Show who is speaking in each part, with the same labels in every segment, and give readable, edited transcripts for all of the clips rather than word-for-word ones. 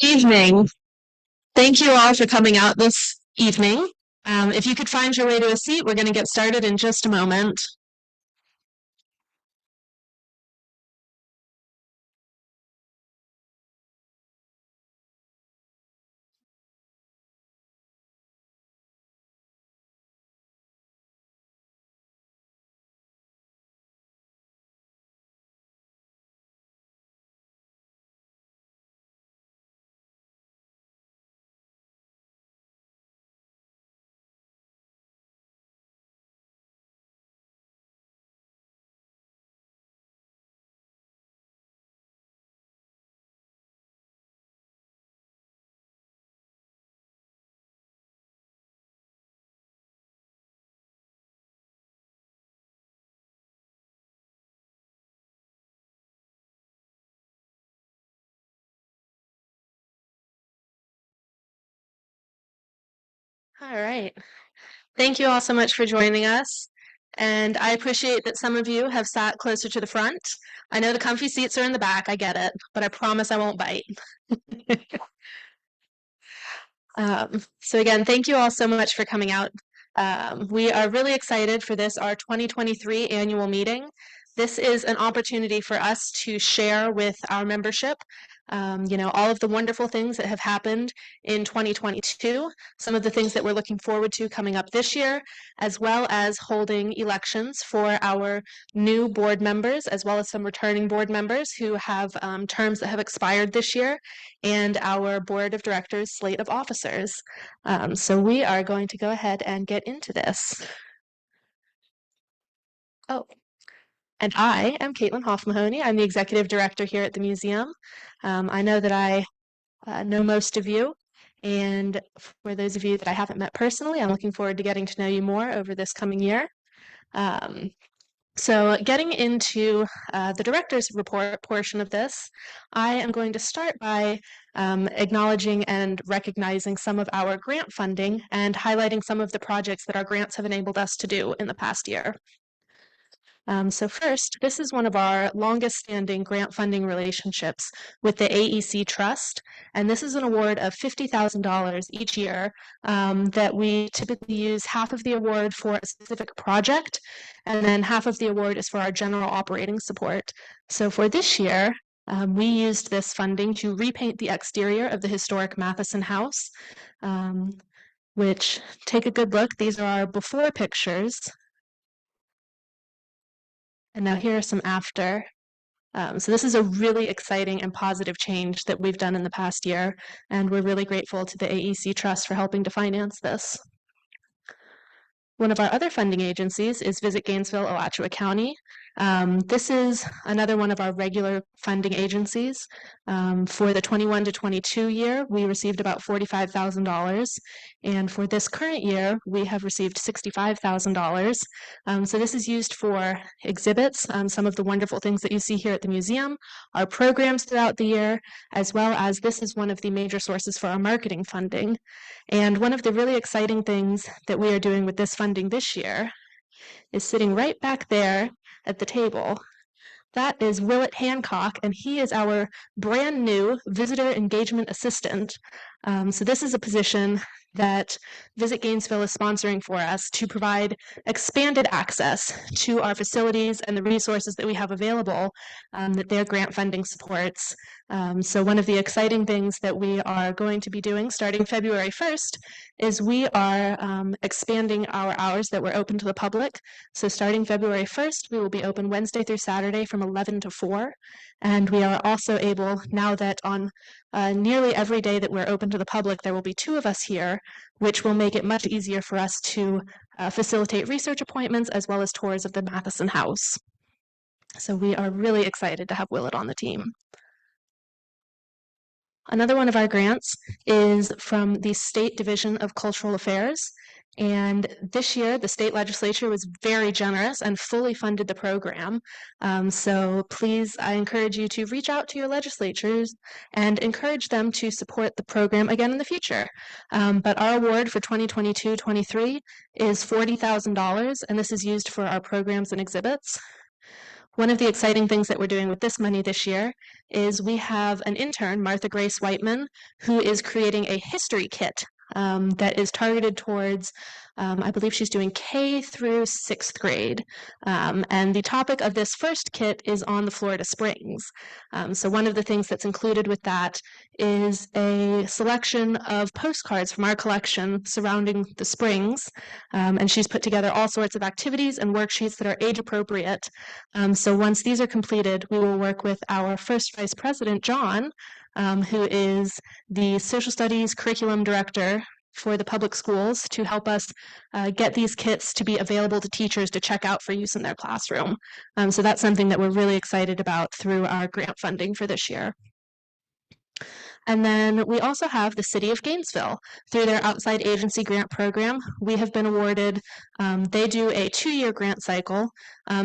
Speaker 1: Evening. Thank you all for coming out this evening. If you could find your way to a seat, we're going to get started in just a moment. All right. Thank you all so much for joining us. And I appreciate that some of you have sat closer to the front. I know the comfy seats are in the back, I get it, but I promise I won't bite. So again, thank you all so much for coming out. We are really excited for this, our 2023 annual meeting. This is an opportunity for us to share with our membership, all of the wonderful things that have happened in 2022, some of the things that we're looking forward to coming up this year, as well as holding elections for our new board members, as well as some returning board members who have terms that have expired this year, and our board of directors slate of officers. So we are going to go ahead and get into this. Oh, and I am Kaitlyn Hof-Mahoney. I'm the executive director here at the museum. I know that I know most of you, and for those of you that I haven't met personally, I'm looking forward to getting to know you more over this coming year. So getting into the director's report portion of this, I am going to start by acknowledging and recognizing some of our grant funding and highlighting some of the projects that our grants have enabled us to do in the past year. So first, this is one of our longest standing grant funding relationships with the AEC Trust, and this is an award of $50,000 each year that we typically use half of the award for a specific project, and then half of the award is for our general operating support. So for this year, we used this funding to repaint the exterior of the historic Matheson House, which, take a good look, these are our before pictures. And now here are some after. So this is a really exciting and positive change that we've done in the past year, and we're really grateful to the AEC Trust for helping to finance this. One of our other funding agencies is Visit Gainesville, Alachua County. This is another one of our regular funding agencies. For the 21 to 22 year, we received about $45,000. And for this current year, we have received $65,000. So this is used for exhibits, some of the wonderful things that you see here at the museum, our programs throughout the year, as well as this is one of the major sources for our marketing funding. And one of the really exciting things that we are doing with this funding this year is sitting right back there at the table. That is Willett Hancock, and he is our brand new visitor engagement assistant. So this is a position that Visit Gainesville is sponsoring for us to provide expanded access to our facilities and the resources that we have available that their grant funding supports. So one of the exciting things that we are going to be doing starting February 1st is we are expanding our hours that we're open to the public. So starting February 1st, we will be open Wednesday through Saturday from 11 to 4. And we are also able, now that on nearly every day that we're open to the public, there will be 2 of us here, which will make it much easier for us to facilitate research appointments as well as tours of the Matheson House. So we are really excited to have Willett on the team. Another one of our grants is from the State Division of Cultural Affairs. And this year, the state legislature was very generous and fully funded the program. So please, I encourage you to reach out to your legislatures and encourage them to support the program again in the future. But our award for 2022-23 is $40,000, and this is used for our programs and exhibits. One of the exciting things that we're doing with this money this year is we have an intern, Martha Grace Whiteman, who is creating a history kit that is targeted towards, I believe she's doing K through 6th grade. And the topic of this first kit is on the Florida Springs. So one of the things that's included with that is a selection of postcards from our collection surrounding the springs. And she's put together all sorts of activities and worksheets that are age appropriate. So once these are completed, we will work with our first vice president, John, who is the social studies curriculum director for the public schools, to help us get these kits to be available to teachers to check out for use in their classroom. So that's something that we're really excited about through our grant funding for this year. And then we also have the City of Gainesville. Through their outside agency grant program, we have been awarded, they do a 2-year grant cycle.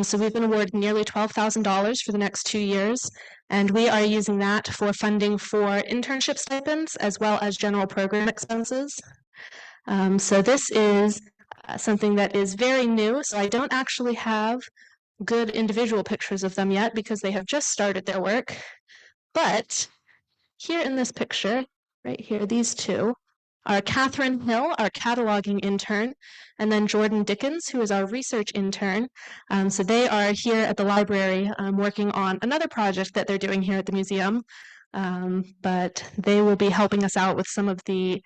Speaker 1: So we've been awarded nearly $12,000 for the next 2 years. And we are using that for funding for internship stipends as well as general program expenses. So this is something that is very new. So I don't actually have good individual pictures of them yet because they have just started their work. But here in this picture, right here, these two are Catherine Hill, our cataloging intern, and then Jordan Dickens, who is our research intern. So they are here at the library working on another project that they're doing here at the museum. But they will be helping us out with some of the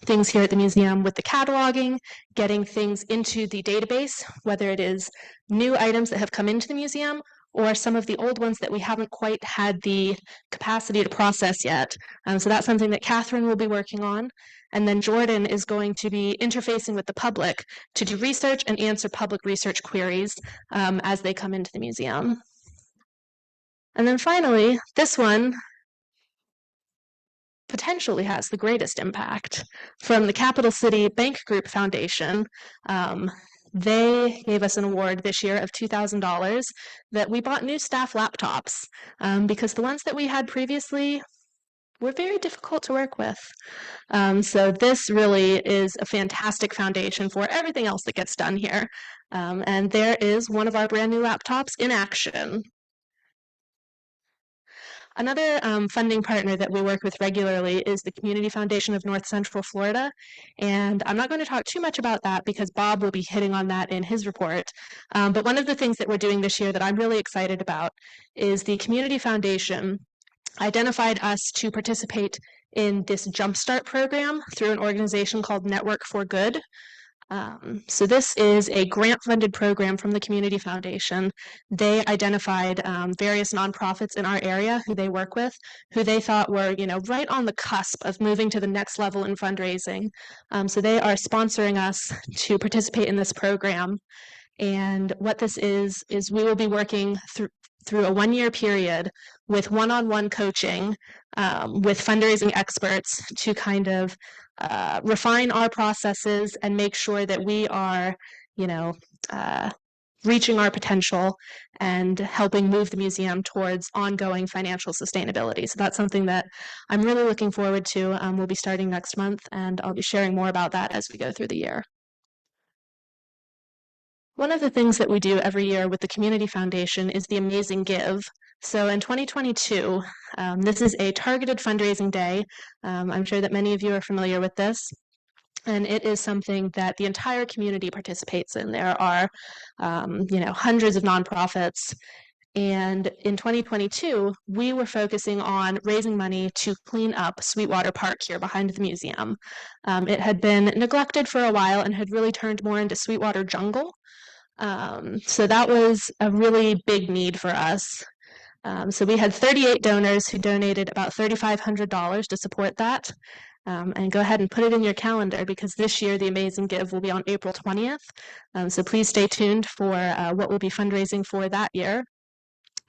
Speaker 1: things here at the museum with the cataloging, getting things into the database, whether it is new items that have come into the museum or some of the old ones that we haven't quite had the capacity to process yet. So that's something that Catherine will be working on. And then Jordan is going to be interfacing with the public to do research and answer public research queries as they come into the museum. And then finally, this one potentially has the greatest impact. From the Capital City Bank Group Foundation, they gave us an award this year of $2,000 that we bought new staff laptops because the ones that we had previously were very difficult to work with. So this really is a fantastic foundation for everything else that gets done here. And there is one of our brand new laptops in action. Another funding partner that we work with regularly is the Community Foundation of North Central Florida. And I'm not going to talk too much about that because Bob will be hitting on that in his report. But one of the things that we're doing this year that I'm really excited about is the Community Foundation identified us to participate in this Jumpstart program through an organization called Network for Good. So this is a grant-funded program from the Community Foundation. They identified various nonprofits in our area who they work with, who they thought were, right on the cusp of moving to the next level in fundraising. So they are sponsoring us to participate in this program. And what this is we will be working through a 1-year period with one-on-one coaching with fundraising experts to kind of refine our processes and make sure that we are, reaching our potential and helping move the museum towards ongoing financial sustainability. So that's something that I'm really looking forward to. We'll be starting next month, and I'll be sharing more about that as we go through the year. One of the things that we do every year with the Community Foundation is the Amazing Give. So in 2022, this is a targeted fundraising day. I'm sure that many of you are familiar with this. And it is something that the entire community participates in. There are, hundreds of nonprofits. And in 2022, we were focusing on raising money to clean up Sweetwater Park here behind the museum. It had been neglected for a while and had really turned more into Sweetwater jungle. So that was a really big need for us. So we had 38 donors who donated about $3,500 to support that. And go ahead and put it in your calendar because this year the Amazing Give will be on April 20th. So please stay tuned for what we'll be fundraising for that year.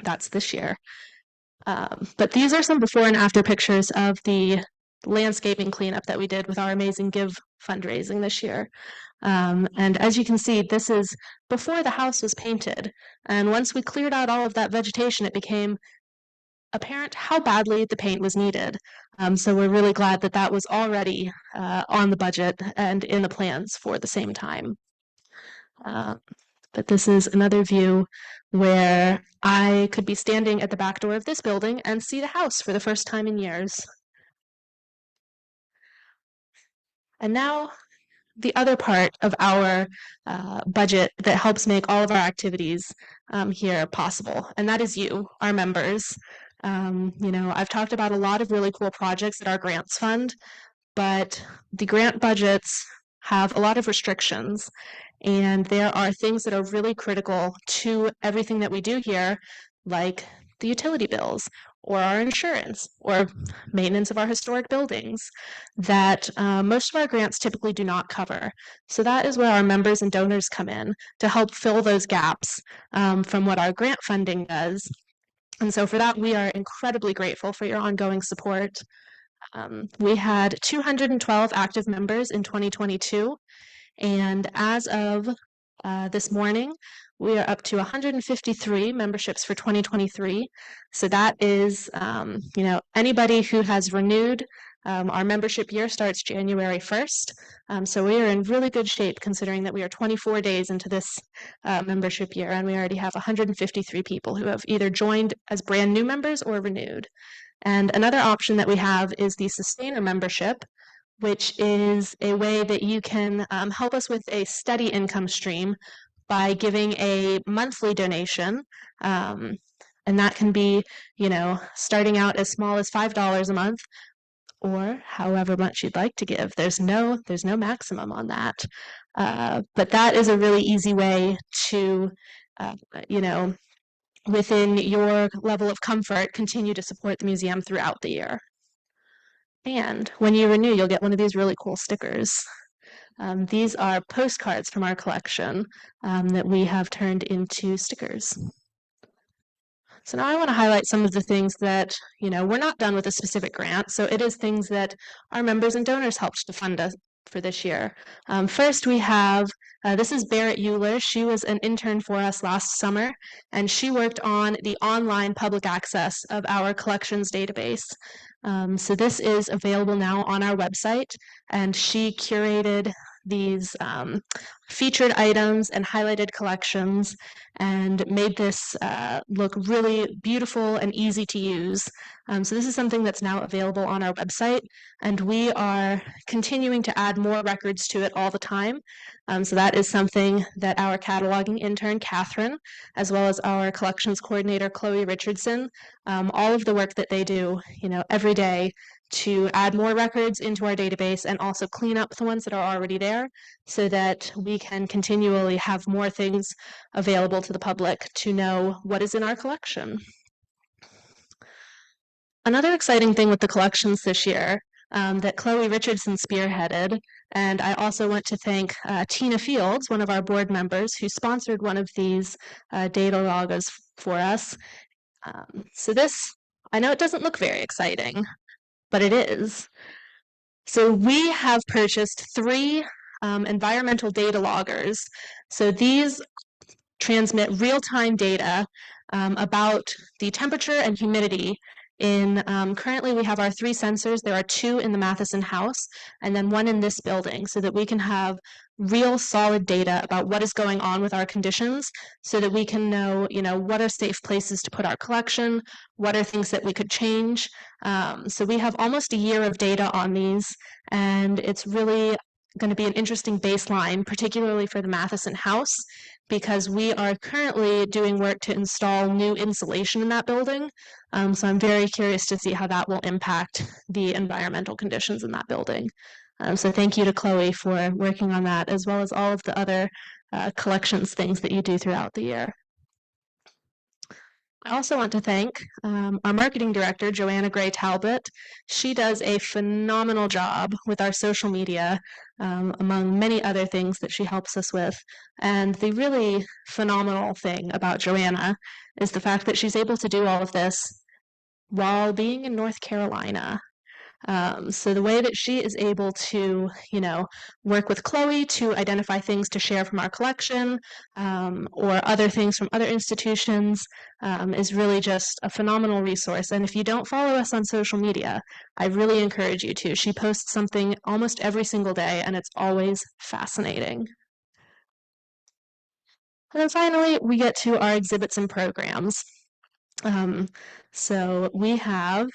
Speaker 1: That's this year. But these are some before and after pictures of the landscaping cleanup that we did with our Amazing Give fundraising this year. And as you can see, this is before the house was painted. And once we cleared out all of that vegetation, it became apparent how badly the paint was needed. So we're really glad that that was already on the budget and in the plans for the same time. But this is another view where I could be standing at the back door of this building and see the house for the first time in years. And now the other part of our budget that helps make all of our activities here possible, and that is you, our members. I've talked about a lot of really cool projects that our grants fund, but the grant budgets have a lot of restrictions, and there are things that are really critical to everything that we do here, like the utility bills or our insurance or maintenance of our historic buildings that most of our grants typically do not cover. So that is where our members and donors come in to help fill those gaps from what our grant funding does. And so for that, we are incredibly grateful for your ongoing support. We had 212 active members in 2022, and as of this morning, we are up to 153 memberships for 2023. So that is, anybody who has renewed. Our membership year starts January 1st. So we are in really good shape considering that we are 24 days into this membership year, and we already have 153 people who have either joined as brand new members or renewed. And another option that we have is the Sustainer membership, which is a way that you can help us with a steady income stream by giving a monthly donation. And that can be, starting out as small as $5 a month or however much you'd like to give. There's no maximum on that. But that is a really easy way to, within your level of comfort, continue to support the museum throughout the year. And when you renew, you'll get one of these really cool stickers. These are postcards from our collection that we have turned into stickers. So now I want to highlight some of the things that, we're not done with a specific grant. So it is things that our members and donors helped to fund us for this year. First, we have, this is Barrett Euler. She was an intern for us last summer, and she worked on the online public access of our collections database. So this is available now on our website, and she curated these featured items and highlighted collections and made this look really beautiful and easy to use. So this is something that's now available on our website, and we are continuing to add more records to it all the time. So that is something that our cataloging intern, Catherine, as well as our collections coordinator, Chloe Richardson, all of the work that they do, every day to add more records into our database and also clean up the ones that are already there so that we can continually have more things available to the public to know what is in our collection. Another exciting thing with the collections this year that Chloe Richardson spearheaded, and I also want to thank Tina Fields, one of our board members, who sponsored one of these data logos for us. So this, I know it doesn't look very exciting, but it is. So we have purchased 3 environmental data loggers. So these transmit real-time data about the temperature and humidity in, currently we have our 3 sensors. There are 2 in the Matheson house and then 1 in this building so that we can have real solid data about what is going on with our conditions so that we can know, what are safe places to put our collection, what are things that we could change. So we have almost a year of data on these, and it's really going to be an interesting baseline, particularly for the Matheson house, because we are currently doing work to install new insulation in that building. So I'm very curious to see how that will impact the environmental conditions in that building. So thank you to Chloe for working on that, as well as all of the other collections things that you do throughout the year. I also want to thank our marketing director, Joanna Gray Talbot. She does a phenomenal job with our social media, among many other things that she helps us with. And the really phenomenal thing about Joanna is the fact that she's able to do all of this while being in North Carolina. So the way that she is able to, work with Chloe to identify things to share from our collection or other things from other institutions is really just a phenomenal resource. And if you don't follow us on social media, I really encourage you to. She posts something almost every single day, and it's always fascinating. And then finally, we get to our exhibits and programs. So we have,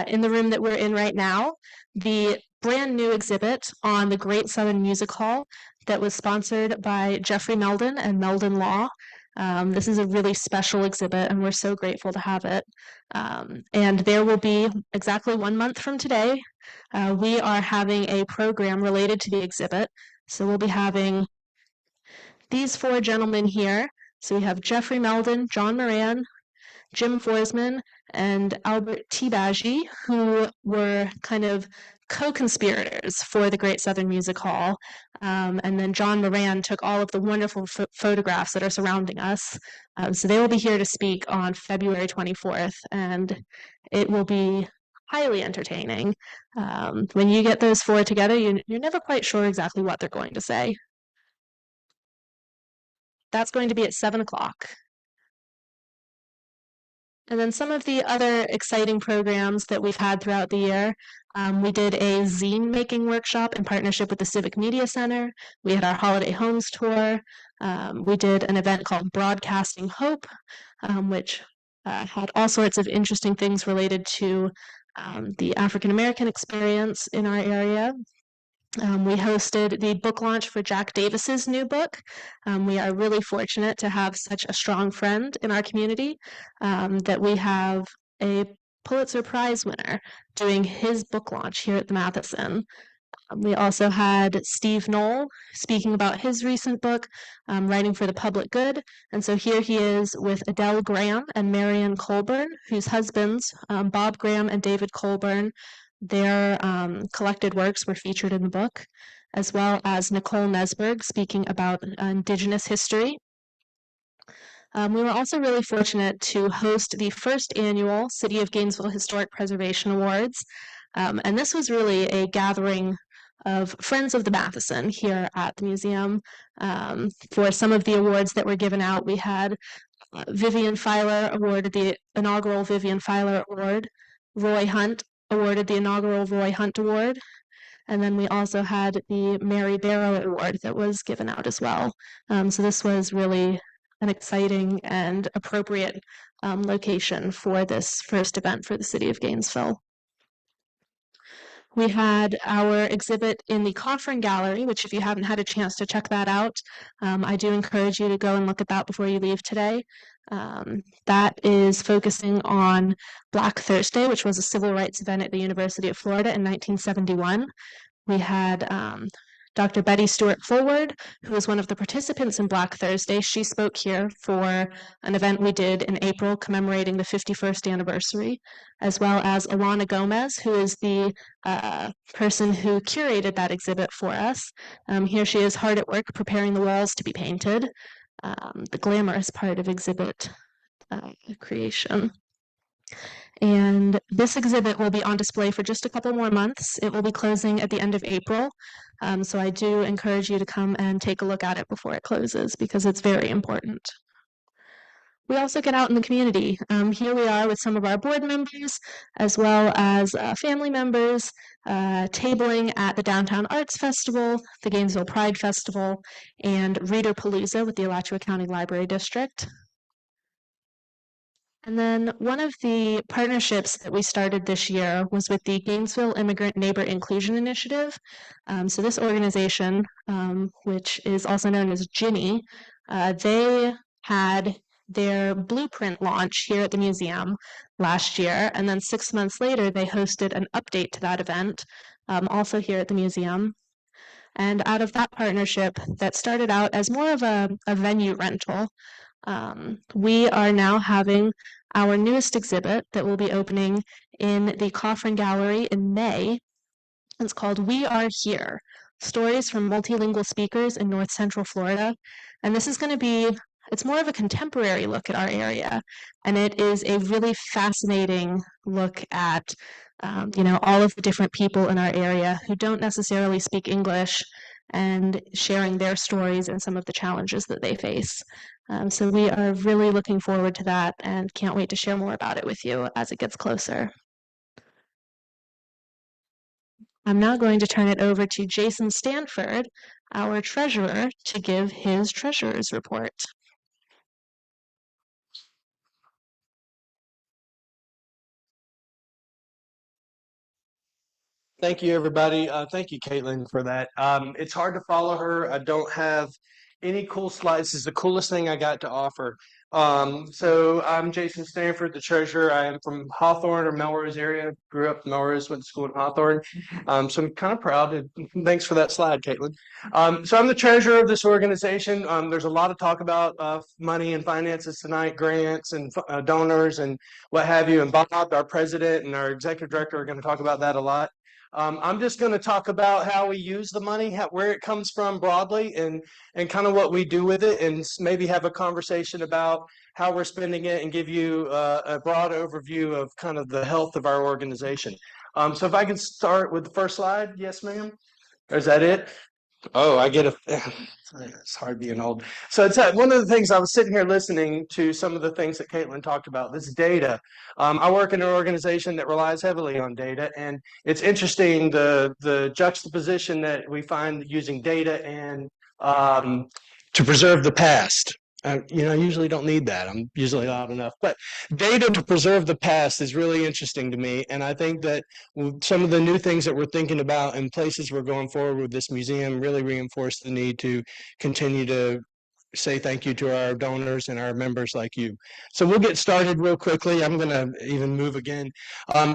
Speaker 1: in the room that we're in right now, the brand new exhibit on the Great Southern Music Hall that was sponsored by Jeffrey Meldon and Meldon Law. This is a really special exhibit, and we're so grateful to have it. And there will be, exactly 1 month from today, we are having a program related to the exhibit. So we'll be having these four gentlemen here. So we have Jeffrey Meldon, John Moran, Jim Forsman, and Albert Tibaji, who were kind of co-conspirators for the Great Southern Music Hall. And then John Moran took all of the wonderful photographs that are surrounding us. So they will be here to speak on February 24th, and it will be highly entertaining. When you get those four together, you're never quite sure exactly what they're going to say. That's going to be at 7 o'clock. And then some of the other exciting programs that we've had throughout the year, we did a zine making workshop in partnership with the Civic Media Center. We had our Holiday Homes tour. We did an event called Broadcasting Hope, which had all sorts of interesting things related to the African American experience in our area. We hosted the book launch for Jack Davis's new book. We are really fortunate to have such a strong friend in our community that we have a Pulitzer Prize winner doing his book launch here at the Matheson. We also had Steve Knoll speaking about his recent book, Writing for the Public Good. And so here he is with Adele Graham and Marion Colburn, whose husbands, Bob Graham and David Colburn, their collected works were featured in the book, as well as Nicole Nesberg speaking about Indigenous history. We were also really fortunate to host the first annual City of Gainesville Historic Preservation Awards. And this was really a gathering of friends of the Matheson here at the museum. For some of the awards that were given out, we had Vivian Filer awarded the inaugural Vivian Filer Award. Roy Hunt awarded the inaugural Roy Hunt Award. And then we also had the Mary Barrow Award that was given out as well. So this was really an exciting and appropriate location for this first event for the City of Gainesville. We had our exhibit in the Coffrin Gallery, which if you haven't had a chance to check that out, I do encourage you to go and look at that before you leave today. That is focusing on Black Thursday, which was a civil rights event at the University of Florida in 1971. We had Dr. Betty Stewart Fullward, who was one of the participants in Black Thursday. She spoke here for an event we did in April commemorating the 51st anniversary, as well as Alana Gomez, who is the person who curated that exhibit for us. Here she is hard at work preparing the walls to be painted, the glamorous part of exhibit creation. And this exhibit will be on display for just a couple more months. It will be closing at the end of April. So I do encourage you to come and take a look at it before it closes because it's very important. We also get out in the community. Here we are with some of our board members, as well as family members, tabling at the Downtown Arts Festival, the Gainesville Pride Festival, and Reader Palooza with the Alachua County Library District. And then one of the partnerships that we started this year was with the Gainesville Immigrant Neighbor Inclusion Initiative. So this organization, which is also known as Ginny, they had their blueprint launch here at the museum last year. And then 6 months later, they hosted an update to that event, also here at the museum. And out of that partnership that started out as more of a venue rental, we are now having our newest exhibit that will be opening in the Coffrin Gallery in May. It's called We Are Here, Stories from Multilingual Speakers in North Central Florida. And this is going to be, it's more of a contemporary look at our area. And it is a really fascinating look at, all of the different people in our area who don't necessarily speak English and sharing their stories and some of the challenges that they face. So we are really looking forward to that and can't wait to share more about it with you as it gets closer. I'm now going to turn it over to Jason Stanford, our treasurer to give his treasurer's report.
Speaker 2: Thank you, everybody. Thank you, Kaitlyn, for that. It's hard to follow her. I don't have any cool slides. This is the coolest thing I got to offer. So I'm Jason Stanford, the treasurer. I am from Hawthorne or Melrose area. Grew up in Melrose, went to school in Hawthorne. So I'm kind of proud. Thanks for that slide, Kaitlyn. So I'm the treasurer of this organization. There's a lot of talk about money and finances tonight, grants and donors and what have you. And Bob, our president, and our executive director are going to talk about that a lot. I'm just going to talk about how we use the money, where it comes from broadly, and kind of what we do with it, and maybe have a conversation about how we're spending it and give you a broad overview of kind of the health of our organization. So if I can start with the first slide. Yes, ma'am. Or is that it? Oh, I get a. It's hard being old. So it's one of the things I was sitting here listening to some of the things that Kaitlyn talked about. This data. I work in an organization that relies heavily on data, and it's interesting the juxtaposition that we find using data and to preserve the past. I usually don't need that. I'm usually loud enough. But data to preserve the past is really interesting to me. And I think that some of the new things that we're thinking about and places we're going forward with this museum really reinforce the need to continue to say thank you to our donors and our members like you. So we'll get started real quickly. I'm going to even move again.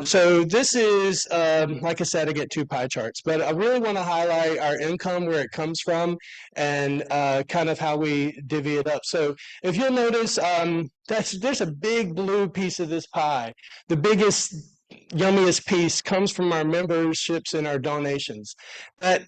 Speaker 2: So this is, like I said, I get two pie charts, but I really want to highlight our income, where it comes from, and kind of how we divvy it up. So if you'll notice, there's a big blue piece of this pie. The biggest, yummiest piece comes from our memberships and our donations. That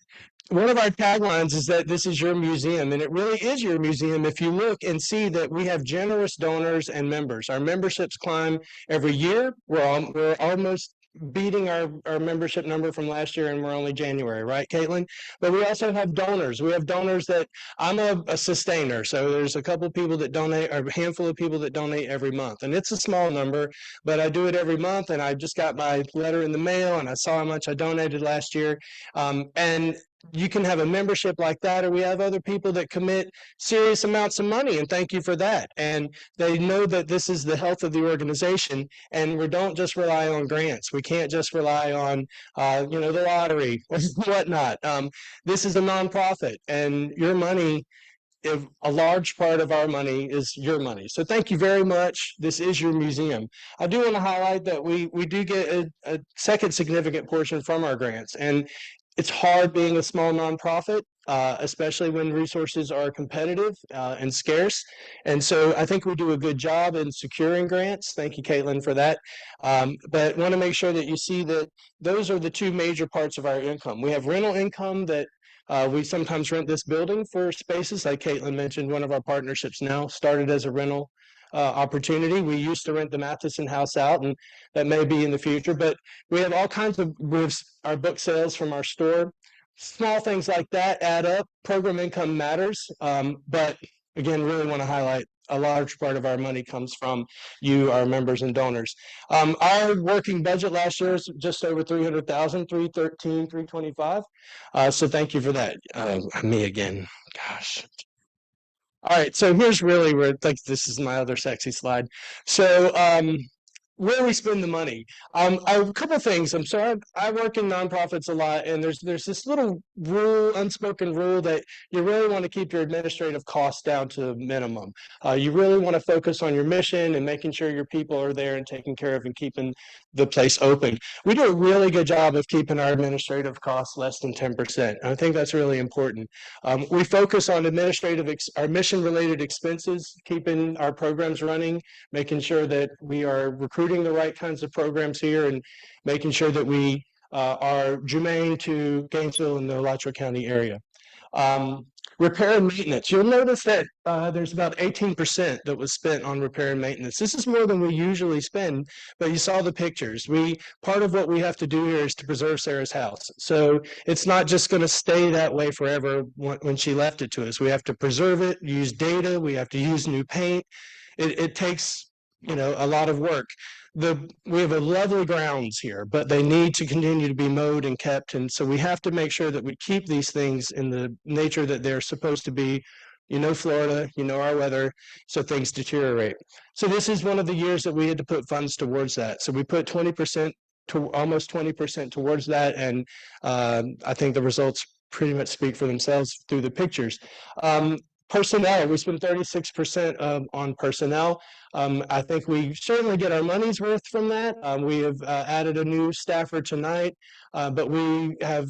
Speaker 2: one of our taglines is that this is your museum, and it really is your museum if you look and see that we have generous donors and members. Our memberships climb every year. We're almost beating our membership number from last year, and we're only January, right, Kaitlyn? But we also have donors. We have donors that I'm a sustainer, so there's a couple of people that donate, or a handful of people that donate every month, and it's a small number, but I do it every month, and I just got my letter in the mail, and I saw how much I donated last year, and you can have a membership like that, or we have other people that commit serious amounts of money, and thank you for that. And they know that this is the health of the organization, and we don't just rely on grants. We can't just rely on, the lottery or whatnot. This is a nonprofit, and your money, if a large part of our money is your money. So thank you very much. This is your museum. I do want to highlight that we do get a second significant portion from our grants, and it's hard being a small nonprofit, especially when resources are competitive and scarce. And so I think we do a good job in securing grants. Thank you, Kaitlyn, for that. But want to make sure that you see that those are the two major parts of our income. We have rental income that we sometimes rent this building for spaces. Like Kaitlyn mentioned, one of our partnerships now started as a rental opportunity. We used to rent the Matheson house out, and that may be in the future, but we have all kinds of, our book sales from our store. Small things like that add up. Program income matters, but again, really want to highlight a large part of our money comes from you, our members and donors. Our working budget last year is just over 300,000, 313, 325. So thank you for that. Me again, gosh. All right, so here's really where, like, this is my other sexy slide. So where we spend the money. A couple of things. So I work in nonprofits a lot, and there's this little rule, unspoken rule, that you really want to keep your administrative costs down to a minimum. You really want to focus on your mission and making sure your people are there and taken care of and keeping the place open. We do a really good job of keeping our administrative costs less than 10%. I think that's really important. We focus on our mission-related expenses, keeping our programs running, making sure that we are recruiting the right kinds of programs here, and making sure that we are germane to Gainesville and the Alachua County area. Repair and maintenance. You'll notice that there's about 18% that was spent on repair and maintenance. This is more than we usually spend, but you saw the pictures. Part of what we have to do here is to preserve Sarah's house. So it's not just going to stay that way forever when she left it to us. We have to preserve it, use data, we have to use new paint. It takes a lot of work. we have a lovely grounds here, but they need to continue to be mowed and kept. And so we have to make sure that we keep these things in the nature that they're supposed to be. You know, Florida, you know our weather, so things deteriorate. So this is one of the years that we had to put funds towards that. So we put 20% to almost 20% towards that. And I think the results pretty much speak for themselves through the pictures. Personnel, we spend 36% on personnel. I think we certainly get our money's worth from that. We have added a new staffer tonight, but we have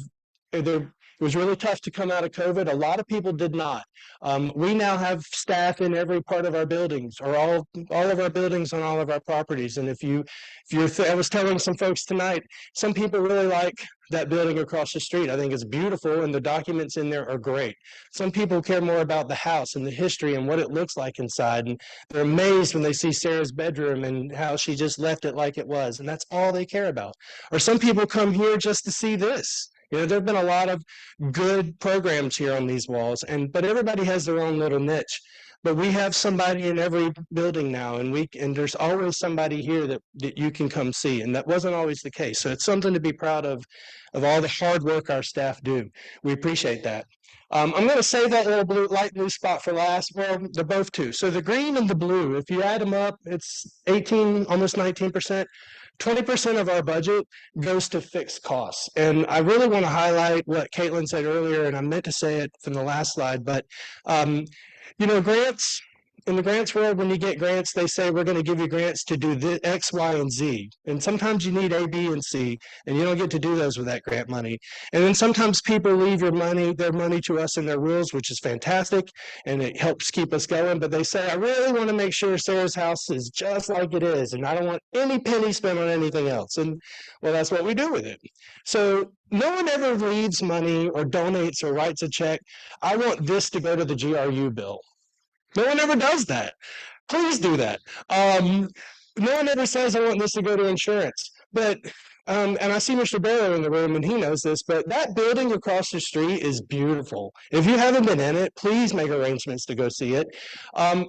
Speaker 2: it was really tough to come out of COVID. A lot of people did not. We now have staff in every part of our buildings, or all of our buildings on all of our properties. And I was telling some folks tonight, some people really like that building across the street. I think it's beautiful, and the documents in there are great. Some people care more about the house and the history and what it looks like inside, and they're amazed when they see Sarah's bedroom and how she just left it like it was, and that's all they care about. Or some people come here just to see this. You know, there have been a lot of good programs here on these walls, but everybody has their own little niche. But we have somebody in every building now, and there's always somebody here that you can come see, and that wasn't always the case. So it's something to be proud of all the hard work our staff do. We appreciate that. I'm going to save that little light blue spot for last. Well, they're both two. So the green and the blue, if you add them up, it's 18, almost 19%. 20% of our budget goes to fixed costs. And I really want to highlight what Kaitlyn said earlier, and I meant to say it from the last slide, but grants, in the grants world, when you get grants, they say we're going to give you grants to do the X, Y, and Z. And sometimes you need A, B, and C, and you don't get to do those with that grant money. And then sometimes people leave their money to us in their wills, which is fantastic, and it helps keep us going. But they say, I really want to make sure Sarah's house is just like it is, and I don't want any penny spent on anything else. And well, that's what we do with it. So no one ever leaves money or donates or writes a check. I want this to go to the GRU bill. No one ever does that. Please do that. No one ever says, I want this to go to insurance. But, and I see Mr. Barrow in the room, and he knows this, but that building across the street is beautiful. If you haven't been in it, please make arrangements to go see it.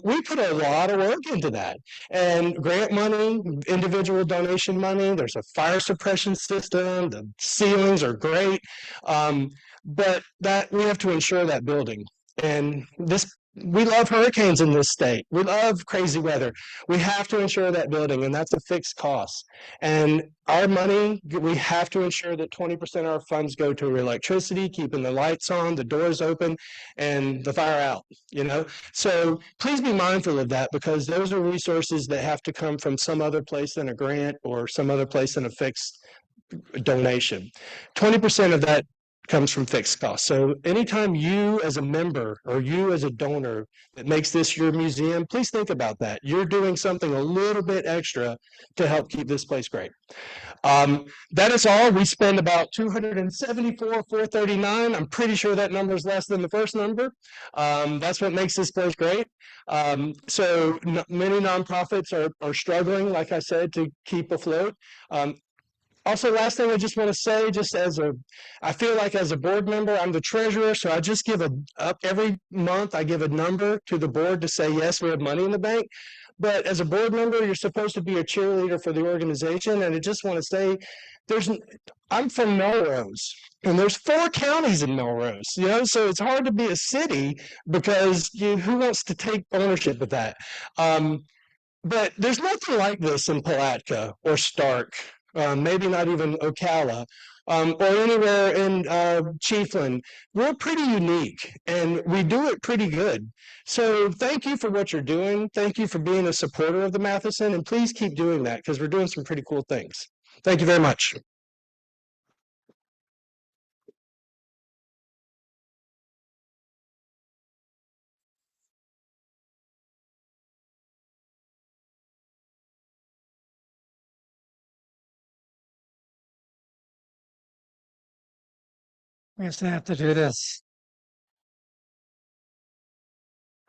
Speaker 2: We put a lot of work into that. And grant money, individual donation money, there's a fire suppression system, the ceilings are great. But that we have to insure that building. And we love hurricanes in this state. We love crazy weather. We have to insure that building, and that's a fixed cost. And our money, we have to ensure that 20% of our funds go to electricity, keeping the lights on, the doors open, and the fire out, So please be mindful of that, because those are resources that have to come from some other place than a grant or some other place than a fixed donation. 20% of that comes from fixed costs. So anytime you as a member or you as a donor that makes this your museum, please think about that. You're doing something a little bit extra to help keep this place great. That is all. We spend about $274,439. I'm pretty sure that number is less than the first number. That's what makes this place great. So many nonprofits are struggling, like I said, to keep afloat. Also, last thing I just want to say, I feel like as a board member, I'm the treasurer, so I just every month I give a number to the board to say, yes, we have money in the bank. But as a board member, you're supposed to be a cheerleader for the organization, and I just want to say, I'm from Melrose, and there's 4 counties in Melrose, so it's hard to be a city because who wants to take ownership of that? But there's nothing like this in Palatka or Stark. Maybe not even Ocala, or anywhere in Chiefland. We're pretty unique, and we do it pretty good. So thank you for what you're doing. Thank you for being a supporter of the Matheson, and please keep doing that, because we're doing some pretty cool things. Thank you very much.
Speaker 3: We just have to do this.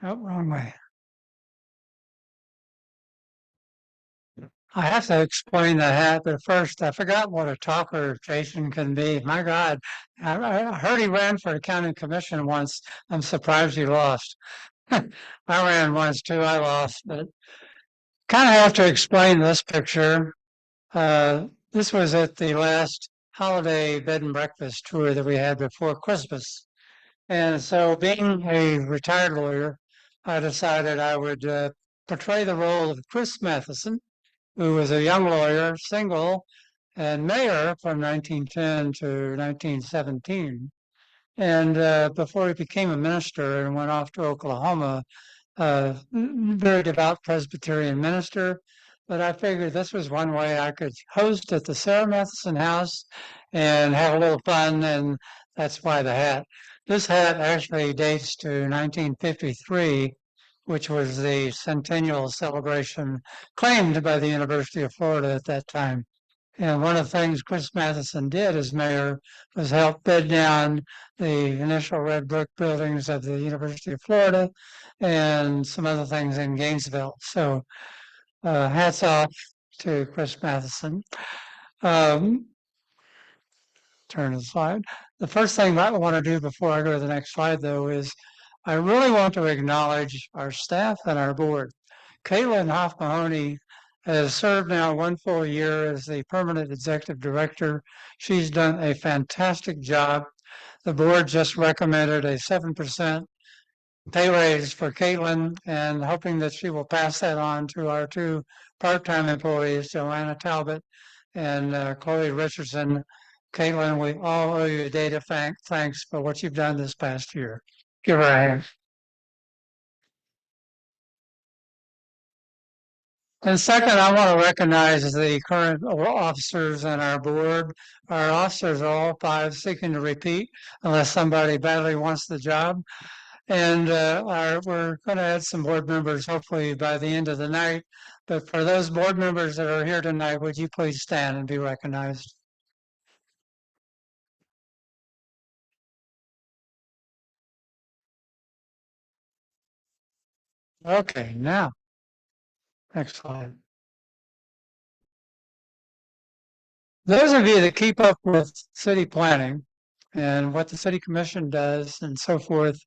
Speaker 3: Oh, wrong way. I have to explain the hat, but first I forgot what a talker Jason can be. My God, I heard he ran for a county commission once. I'm surprised he lost. I ran once too. I lost, but kind of have to explain this picture. This was at the last holiday bed and breakfast tour that we had before Christmas. And so, being a retired lawyer, I decided I would portray the role of Chris Matheson, who was a young lawyer, single, and mayor from 1910 to 1917. And before he became a minister and went off to Oklahoma, very devout Presbyterian minister. But I figured this was one way I could host at the Sarah Matheson house and have a little fun, and that's why the hat. This hat actually dates to 1953, which was the centennial celebration claimed by the University of Florida at that time. And one of the things Chris Matheson did as mayor was help bed down the initial red brick buildings of the University of Florida and some other things in Gainesville. So hats off to Chris Matheson. Turn the slide. The first thing I want to do before I go to the next slide, though, is I really want to acknowledge our staff and our board. Kaitlyn Hof-Mahoney has served now 1 full year as the permanent executive director. She's done a fantastic job. The board just recommended a 7% pay raise for Kaitlyn, and hoping that she will pass that on to our 2 part-time employees, Joanna Talbot and Chloe Richardson. Kaitlyn, we all owe you a day of thanks for what you've done this past year. Give her a hand. And second, I want to recognize the current officers in our board. Our officers are all 5 seeking to repeat unless somebody badly wants the job. And we're going to add some board members hopefully by the end of the night. But for those board members that are here tonight, would you please stand and be recognized? Okay, now, next slide. Those of you that keep up with city planning and what the city commission does and so forth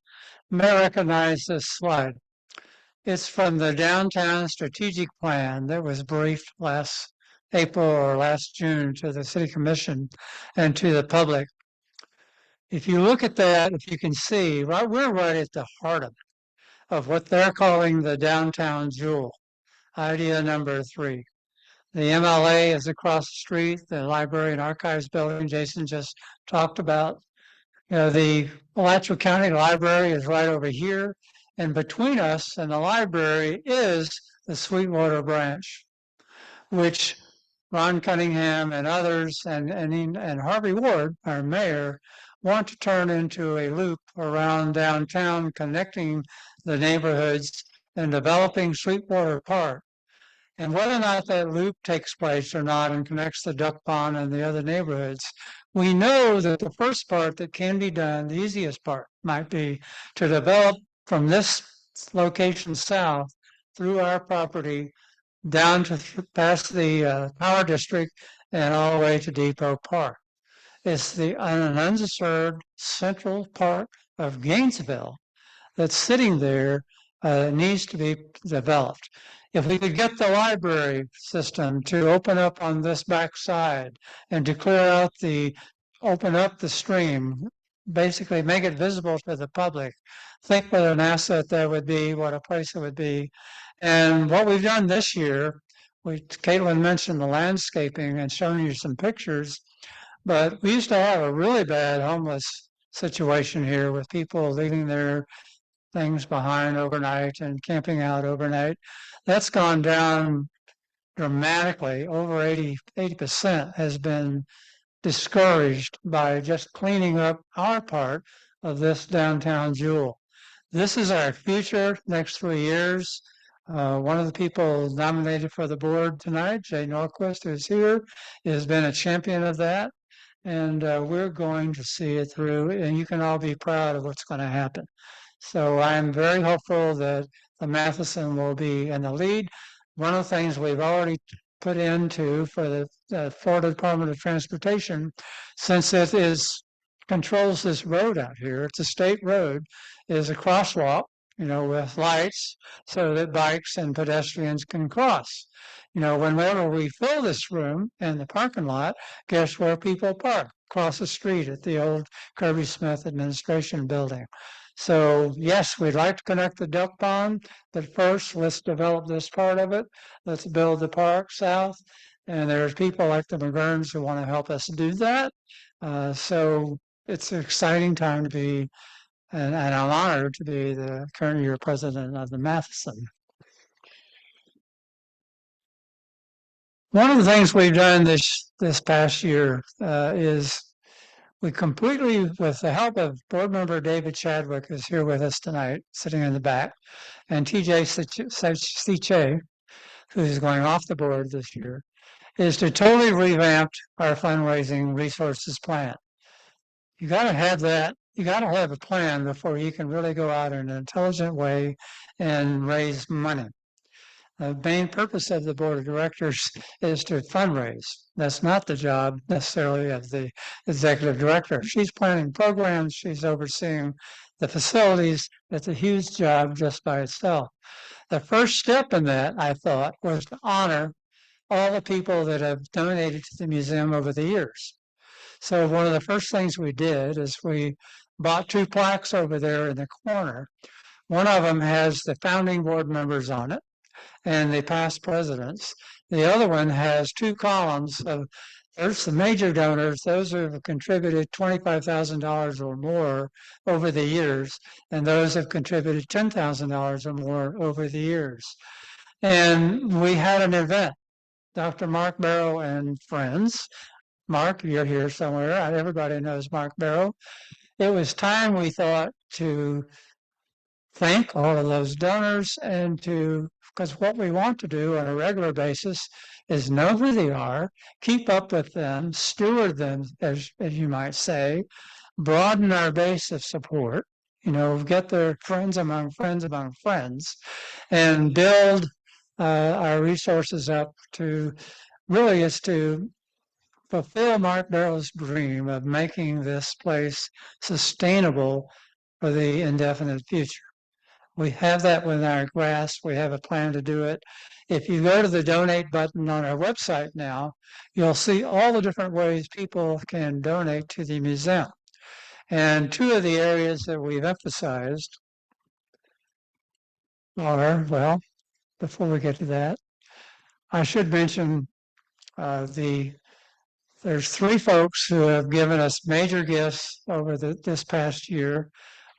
Speaker 3: may recognize this slide. It's from the downtown strategic plan that was briefed last April or last June to the city commission and to the public. If you look at that, if you can see, we're right at the heart of what they're calling the downtown jewel, idea number 3. The MLA is across the street, the library and archives building Jason just talked about. The Alachua County Library is right over here, and between us and the library is the Sweetwater branch, which Ron Cunningham and others and Harvey Ward, our mayor, want to turn into a loop around downtown, connecting the neighborhoods and developing Sweetwater Park. And whether or not that loop takes place or not and connects the duck pond and the other neighborhoods, we know that the first part that can be done, the easiest part, might be to develop from this location south through our property down to past the power district and all the way to Depot Park. It's an undisturbed central part of Gainesville that's sitting there, needs to be developed. If we could get the library system to open up on this back side and to open up the stream, basically make it visible to the public, think what an asset that would be, what a place it would be. And what we've done this year, Kaitlyn mentioned the landscaping and shown you some pictures, but we used to have a really bad homeless situation here with people leaving their things behind overnight and camping out overnight. That's gone down dramatically. Over 80% has been discouraged by just cleaning up our part of this downtown jewel. This is our future next 3 years. One of the people nominated for the board tonight, Jay Norquist, who's here, has been a champion of that. And we're going to see it through, and you can all be proud of what's going to happen. So I'm very hopeful that the Matheson will be in the lead. One of the things we've already put into for the Florida Department of Transportation, since it controls this road out here, it's a state road, is a crosswalk with lights so that bikes and pedestrians can cross. Whenever we fill this room in the parking lot, guess where people park? Across the street at the old Kirby Smith Administration Building. So yes, we'd like to connect the duck pond, but first let's develop this part of it. Let's build the park south. And there's people like the McGurns who want to help us do that. So it's an exciting time to be, and I'm honored to be the current year president of the Matheson. One of the things we've done this past year is we completely, with the help of board member David Chadwick, who's here with us tonight, sitting in the back, and TJ Siche, who's going off the board this year, is to totally revamp our fundraising resources plan. You got to have that. You got to have a plan before you can really go out in an intelligent way and raise money. The main purpose of the board of directors is to fundraise. That's not the job necessarily of the executive director. She's planning programs, she's overseeing the facilities. It's a huge job just by itself. The first step in that, I thought, was to honor all the people that have donated to the museum over the years. So one of the first things we did is we bought 2 plaques over there in the corner. One of them has the founding board members on it and the past presidents. The other one has 2 columns of, there's the major donors, those who have contributed $25,000 or more over the years, and those have contributed $10,000 or more over the years. And we had an event, Dr. Mark Barrow and friends. Mark, you're here somewhere. Everybody knows Mark Barrow. It was time, we thought, to thank all of those donors and because what we want to do on a regular basis is know who they are, keep up with them, steward them, as you might say, broaden our base of support, get their friends among friends among friends, and build our resources up to really is to fulfill Mark Barrow's dream of making this place sustainable for the indefinite future. We have that within our grasp. We have a plan to do it. If you go to the donate button on our website now, you'll see all the different ways people can donate to the museum. And 2 of the areas that we've emphasized are, well, before we get to that, I should mention there's 3 folks who have given us major gifts over this past year.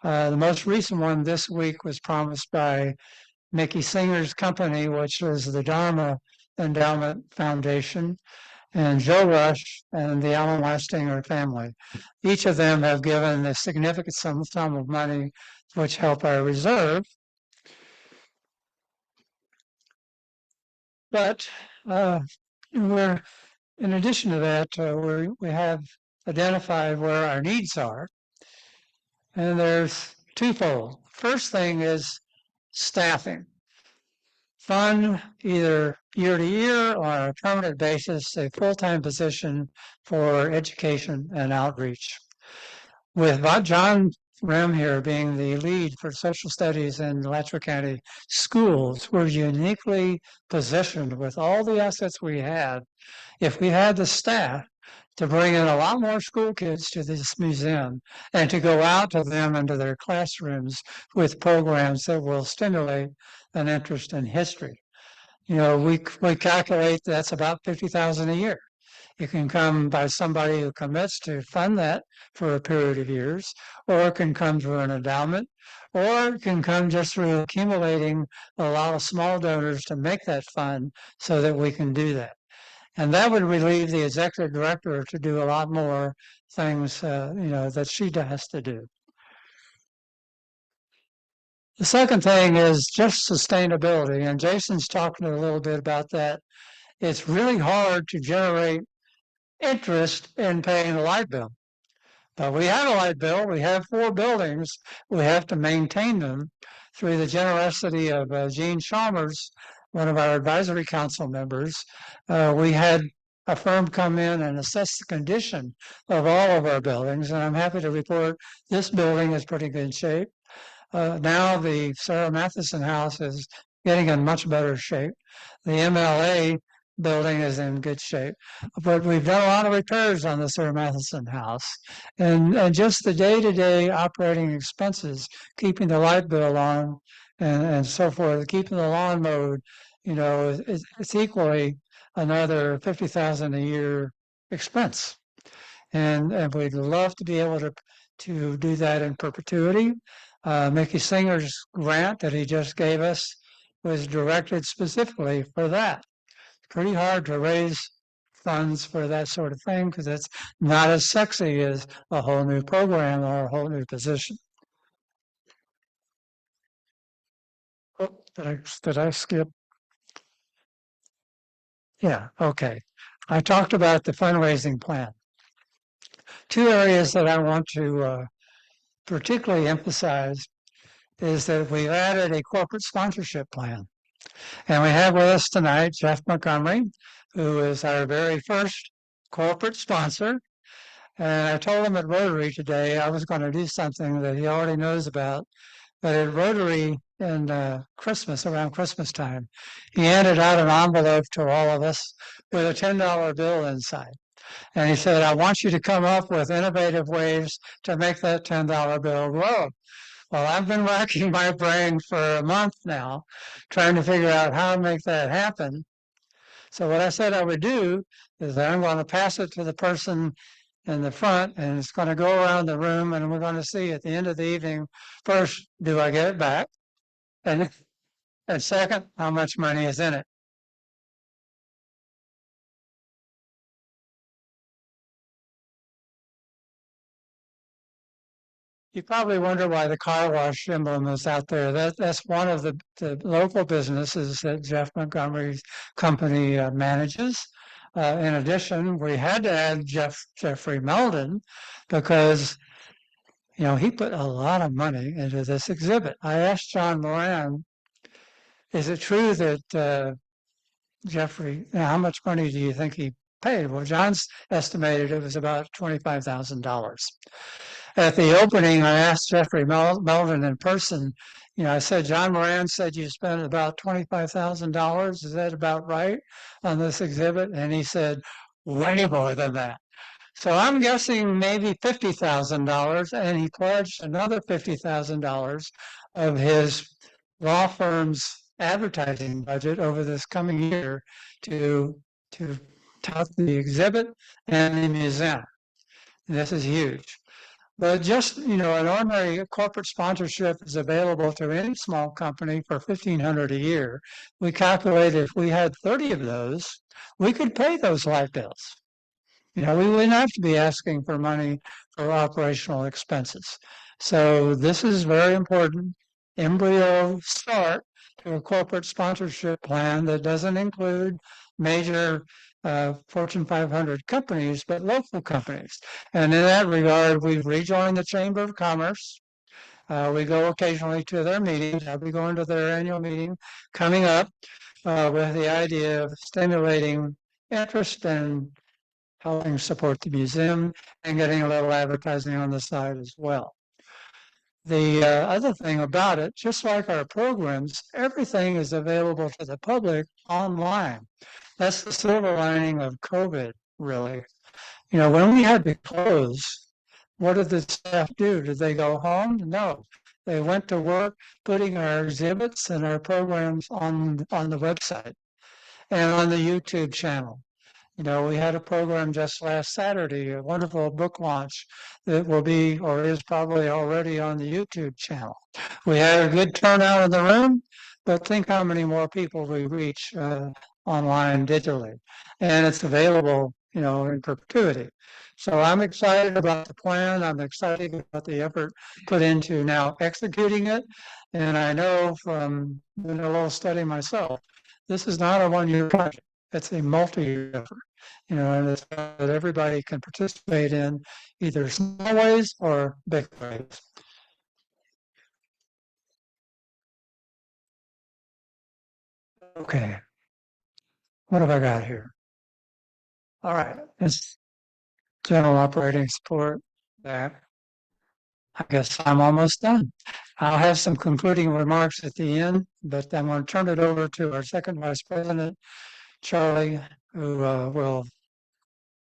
Speaker 3: The most recent one this week was promised by Mickey Singer's company, which is the Dharma Endowment Foundation, and Joe Rush and the Alan Weistinger family. Each of them have given a significant sum of money which help our reserve. But in addition to that, we have identified where our needs are. And there's twofold. First thing is staffing. Fund either year to year or on a permanent basis a full-time position for education and outreach. With John Rem here being the lead for social studies in Alachua County schools, we're uniquely positioned with all the assets we have. If we had the staff to bring in a lot more school kids to this museum and to go out to them into their classrooms with programs that will stimulate an interest in history. We calculate that's about $50,000 a year. It can come by somebody who commits to fund that for a period of years, or it can come through an endowment, or it can come just through accumulating a lot of small donors to make that fund so that we can do that. And that would relieve the executive director to do a lot more things, that she has to do. The second thing is just sustainability, and Jason's talking a little bit about that. It's really hard to generate interest in paying a light bill. But we have a light bill. We have 4 buildings. We have to maintain them through the generosity of Gene Chalmers, one of our advisory council members. We had a firm come in and assess the condition of all of our buildings, and I'm happy to report this building is pretty good shape. Now the Sarah Matheson House is getting in much better shape. The MLA building is in good shape, but we've done a lot of repairs on the Sarah Matheson House, and just the day-to-day operating expenses, keeping the light bill on, and so forth, keeping the lawn mowed, it's equally another 50,000 a year expense. And we'd love to be able to do that in perpetuity. Mickey Singer's grant that he just gave us was directed specifically for that. Pretty hard to raise funds for that sort of thing because it's not as sexy as a whole new program or a whole new position. Oh, did I skip? Yeah, okay. I talked about the fundraising plan. Two areas that I want to particularly emphasize is that we've added a corporate sponsorship plan. And we have with us tonight Jeff Montgomery, who is our very first corporate sponsor. And I told him at Rotary today I was going to do something that he already knows about. But at Rotary in Christmas, around Christmas time, he handed out an envelope to all of us with a $10 bill inside. And he said, I want you to come up with innovative ways to make that $10 bill grow. Well, I've been racking my brain for a month now, trying to figure out how to make that happen. So what I said I would do is that I'm going to pass it to the person in the front, and it's going to go around the room, and we're going to see at the end of the evening, first, do I get it back? And second, how much money is in it? You probably wonder why the car wash emblem is out there. That's one of the local businesses that Jeff Montgomery's company manages. In addition, we had to add Jeffrey Meldon because he put a lot of money into this exhibit. I asked John Moran, is it true that Jeffrey, how much money do you think he paid? Well, John's estimated it was about $25,000. At the opening, I asked Jeffrey Meldon in person, I said, John Moran said you spent about $25,000. Is that about right on this exhibit? And he said, way more than that. So I'm guessing maybe $50,000, and he pledged another $50,000 of his law firm's advertising budget over this coming year to tout the exhibit and the museum. This is huge. But just, an ordinary corporate sponsorship is available to any small company for $1,500 a year. We calculated if we had 30 of those, we could pay those light bills. We wouldn't have to be asking for money for operational expenses. So this is very important embryo start to a corporate sponsorship plan that doesn't include major Fortune 500 companies, but local companies. And in that regard, we've rejoined the Chamber of Commerce. We go occasionally to their meetings. I'll be going to their annual meeting coming up with the idea of stimulating interest and helping support the museum and getting a little advertising on the side as well. The other thing about it, just like our programs, everything is available to the public online. That's the silver lining of COVID, really. When we had to close, what did the staff do? Did they go home? No. They went to work putting our exhibits and our programs on the website and on the YouTube channel. We had a program just last Saturday, a wonderful book launch that will be or is probably already on the YouTube channel. We had a good turnout in the room, but think how many more people we reach online digitally. And it's available, in perpetuity. So I'm excited about the plan. I'm excited about the effort put into now executing it. And I know from doing a little study myself, this is not a one-year project. It's a multi-year effort, and it's that everybody can participate in either small ways or big ways. Okay. What have I got here? All right. It's general operating support. That. I guess I'm almost done. I'll have some concluding remarks at the end, but I'm going to turn it over to our second vice president, Charlie, who will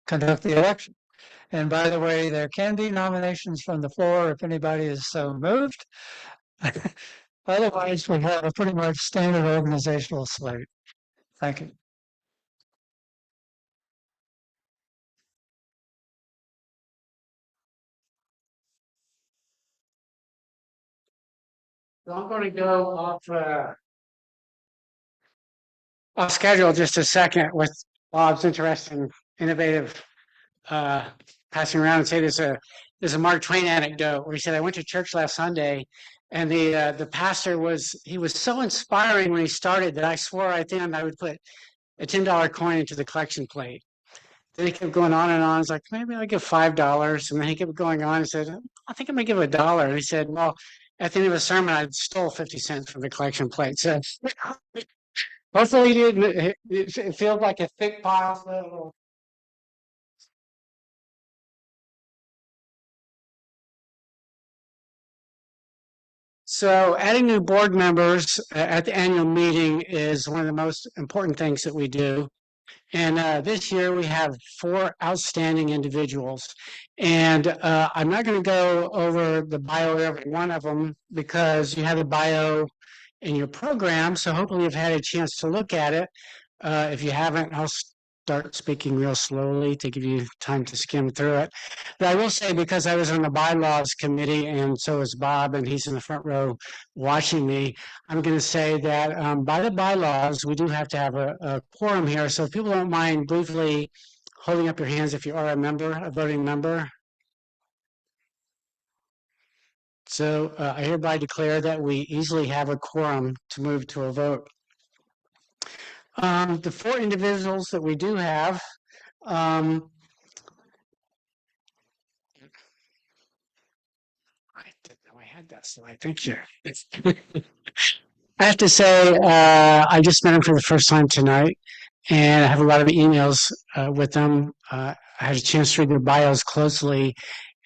Speaker 3: conduct the election. And by the way, there can be nominations from the floor if anybody is so moved. Otherwise, we have a pretty much standard organizational slate. Thank you.
Speaker 4: So I'm going to go off schedule just a second with Bob's interesting, innovative passing around and say there's a Mark Twain anecdote where he said, I went to church last Sunday and the pastor was so inspiring when he started that I swore I would put a $10 coin into the collection plate. Then he kept going on and on. It's like, maybe I'll give $5. And then he kept going on and said, I think I'm going to give $1. And he said, well, at the end of the sermon, I stole 50 cents from the collection plate. So hopefully he didn't. It feels like a thick pile. So adding new board members at the annual meeting is one of the most important things that we do. And this year we have 4 outstanding individuals. And I'm not going to go over the bio of every one of them because you have a bio in your program. So hopefully you've had a chance to look at it. If you haven't, I'll start speaking real slowly to give you time to skim through it. But I will say, because I was on the bylaws committee and so is Bob, and he's in the front row watching me, I'm going to say that by the bylaws, we do have to have a quorum here. So if people don't mind briefly holding up your hands if you are a voting member. So I hereby declare that we easily have a quorum to move to a vote. The 4 individuals that we do have, I didn't know I had that slide. Thank you. I have to say, I just met them for the first time tonight, and I have a lot of emails with them. I had a chance to read their bios closely,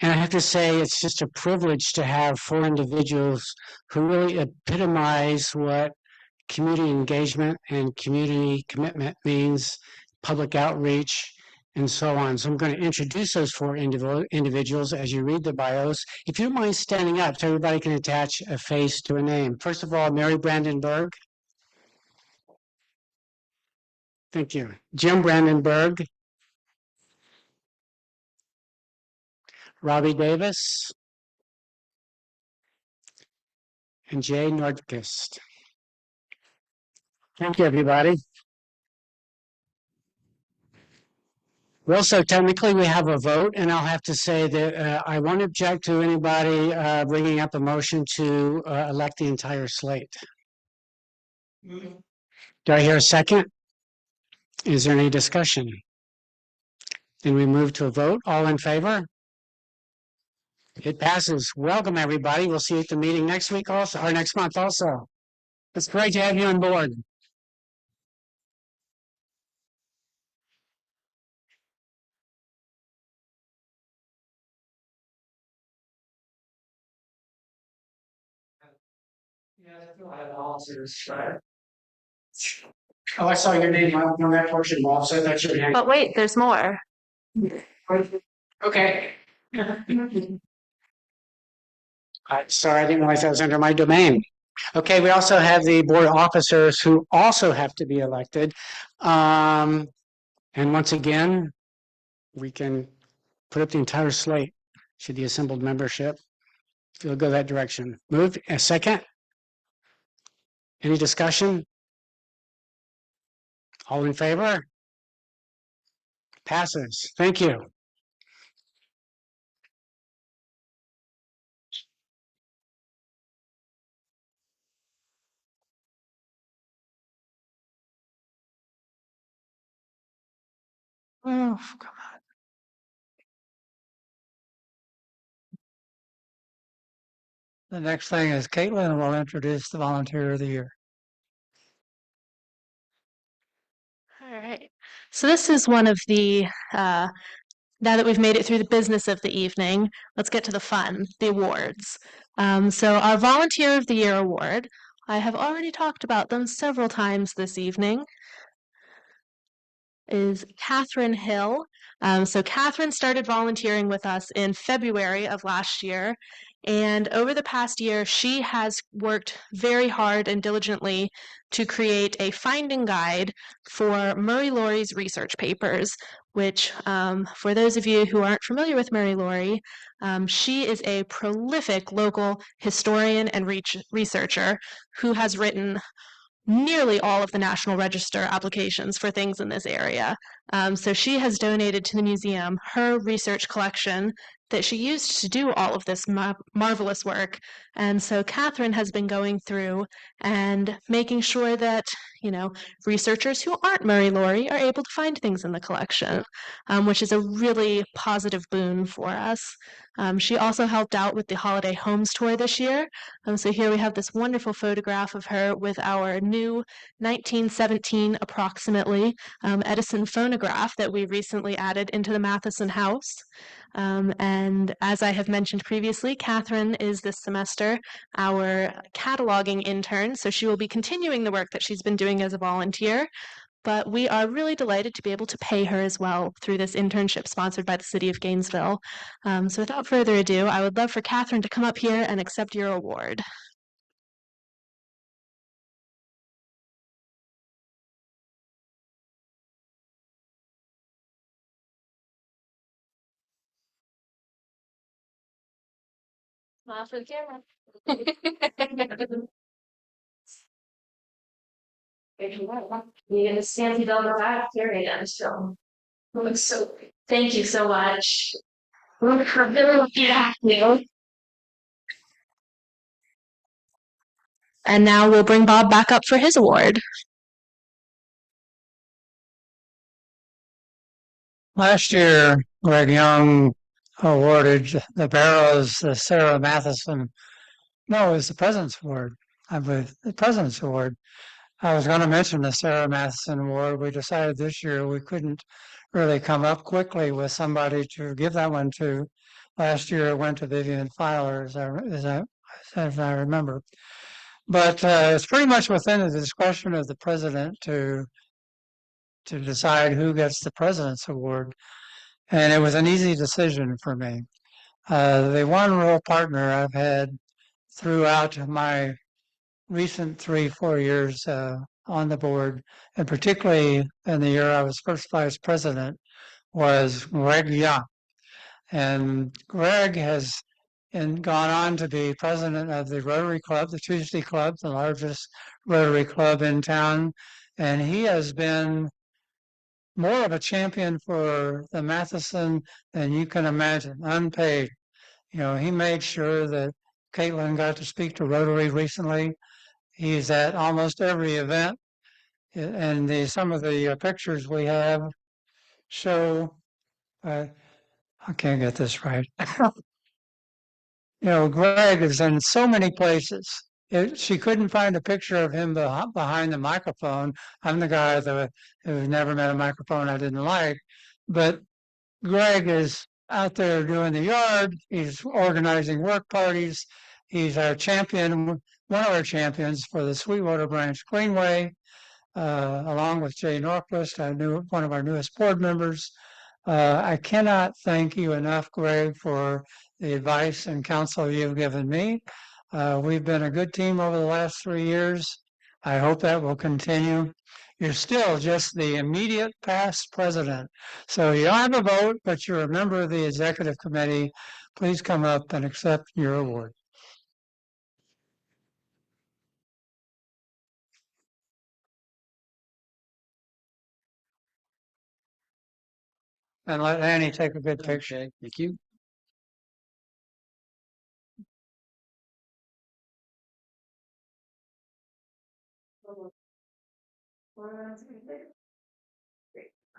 Speaker 4: and I have to say, it's just a privilege to have 4 individuals who really epitomize what community engagement and community commitment means, public outreach, and so on. So I'm going to introduce those 4 individuals as you read the bios. If you don't mind standing up so everybody can attach a face to a name. First of all, Mary Brandenburg. Thank you. Jim Brandenburg. Robbie Davis. And Jay Nordquist. Thank you, everybody. Well, so technically we have a vote, and I'll have to say that I won't object to anybody bringing up a motion to elect the entire slate. Do I hear a second? Is there any discussion? Then we move to a vote. All in favor? It passes. Welcome, everybody. We'll see you at the meeting next week also, or next month also. It's great to have you on board. Oh, I saw your name on that portion, Bob, so that's your name.
Speaker 1: But wait, there's more.
Speaker 4: Okay. Sorry, I didn't realize that was under my domain. Okay, we also have the board officers who also have to be elected. And once again, we can put up the entire slate should the assembled membership feel go that direction. Move a second. Any discussion? All in favor? Passes. Thank you. Oh, come on.
Speaker 3: The next thing is Kaitlyn will introduce the volunteer of the year.
Speaker 1: All right. So this is one of the now that we've made it through the business of the evening, let's get to the fun, the awards. So our Volunteer of the Year award, I have already talked about them several times this evening, is Catherine Hill. So Catherine started volunteering with us in February of last year, and over the past year, she has worked very hard and diligently to create a finding guide for Murray Laurie's research papers, which, for those of you who aren't familiar with Murray Laurie, she is a prolific local historian and researcher who has written nearly all of the National Register applications for things in this area. So she has donated to the museum her research collection that she used to do all of this marvelous work. And so Catherine has been going through and making sure that, researchers who aren't Murray Laurie are able to find things in the collection, which is a really positive boon for us. She also helped out with the Holiday Homes Tour this year. So here we have this wonderful photograph of her with our new 1917 approximately Edison phonograph that we recently added into the Matheson house. And as I have mentioned previously, Catherine is this semester our cataloging intern, so she will be continuing the work that she's been doing as a volunteer. But we are really delighted to be able to pay her as well through this internship sponsored by the City of Gainesville. So without further ado, I would love for Catherine to come up here and accept your award. Smile for the camera. You get a Stanford dollar back here again, so. Thank you so much. We're really lucky to have you. And now we'll bring Bob back up for his award.
Speaker 3: Last year, Greg Young awarded the Barrows the Sarah Matheson. No, it was the President's Award. I believe the President's Award. I was going to mention the Sarah Matheson Award. We decided this year we couldn't really come up quickly with somebody to give that one to. Last year it went to Vivian Filer, as I remember. But it's pretty much within the discretion of the president to decide who gets the President's Award. And it was an easy decision for me. The one real partner I've had throughout my recent 3-4 years on the board, and particularly in the year I was first vice president, was Greg Young. And Greg has gone on to be president of the Rotary Club, the Tuesday Club, the largest Rotary Club in town. And he has been more of a champion for the Matheson than you can imagine, unpaid. He made sure that Kaitlyn got to speak to Rotary recently. He's at almost every event, and some of the pictures we have show. I can't get this right. Greg is in so many places. She couldn't find a picture of him behind the microphone. I'm the guy who never met a microphone I didn't like, but Greg is out there doing the yard. He's organizing work parties. He's our champion, one of our champions for the Sweetwater Branch Greenway, along with Jay Norquist, one of our newest board members. I cannot thank you enough, Greg, for the advice and counsel you've given me. We've been a good team over the last 3 years. I hope that will continue. You're still just the immediate past president. So you don't have a vote, but you're a member of the executive committee. Please come up and accept your award. And let Annie take a good picture.
Speaker 4: Okay, thank you.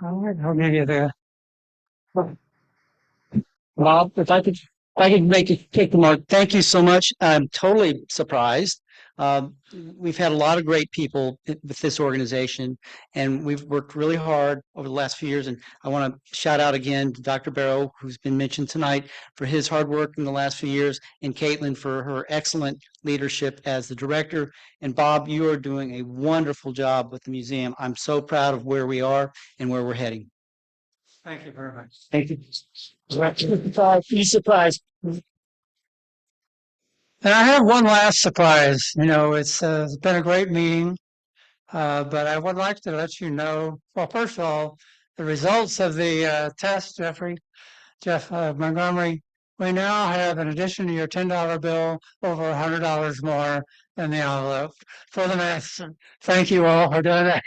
Speaker 3: All right, I'll give you the.
Speaker 4: Bob, if I could make it take the mark. Thank you so much. I'm totally surprised.
Speaker 5: We've had a lot of great people with this organization, and we've worked really hard over the last few years. And I want to shout out again to Dr. Barrow, who's been mentioned tonight, for his hard work in the last few years, and Kaitlyn for her excellent leadership as the director. And Bob, you are doing a wonderful job with the museum. I'm so proud of where we are and where we're heading.
Speaker 3: Thank you very much.
Speaker 4: Thank you. Be surprised.
Speaker 3: And I have one last surprise. It's been a great meeting, but I would like to let you know, well, first of all, the results of the test, Jeff Montgomery. We now have, in addition to your $10 bill, over $100 more in the envelope for the math. Thank you all for doing that.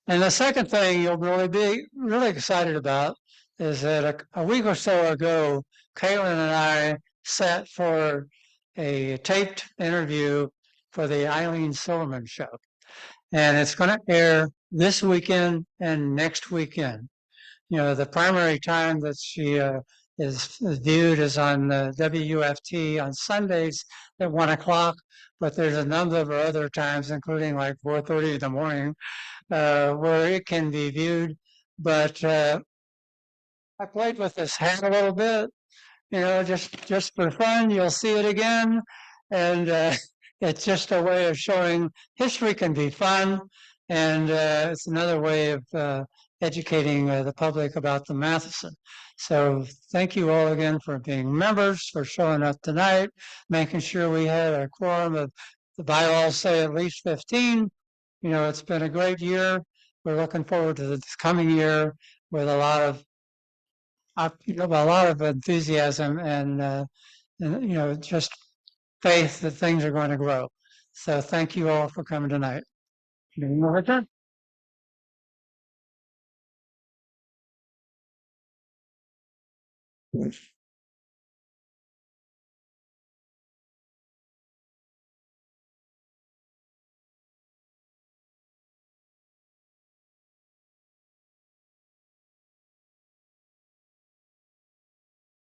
Speaker 3: And the second thing you'll really be really excited about is that a week or so ago, Kaitlyn and I sat for a taped interview for the Eileen Silverman show. And it's going to air this weekend and next weekend. The primary time that she is viewed is on WUFT on Sundays at 1 o'clock, but there's a number of other times, including like 4:30 in the morning, where it can be viewed. But I played with this hat a little bit, just for fun. You'll see it again. And it's just a way of showing history can be fun. And it's another way of educating the public about the Matheson. So thank you all again for being members, for showing up tonight, making sure we had a quorum of, the bylaws say at least 15. It's been a great year. We're looking forward to this coming year with a lot of enthusiasm and just faith that things are going to grow. So thank you all for coming tonight. We're done.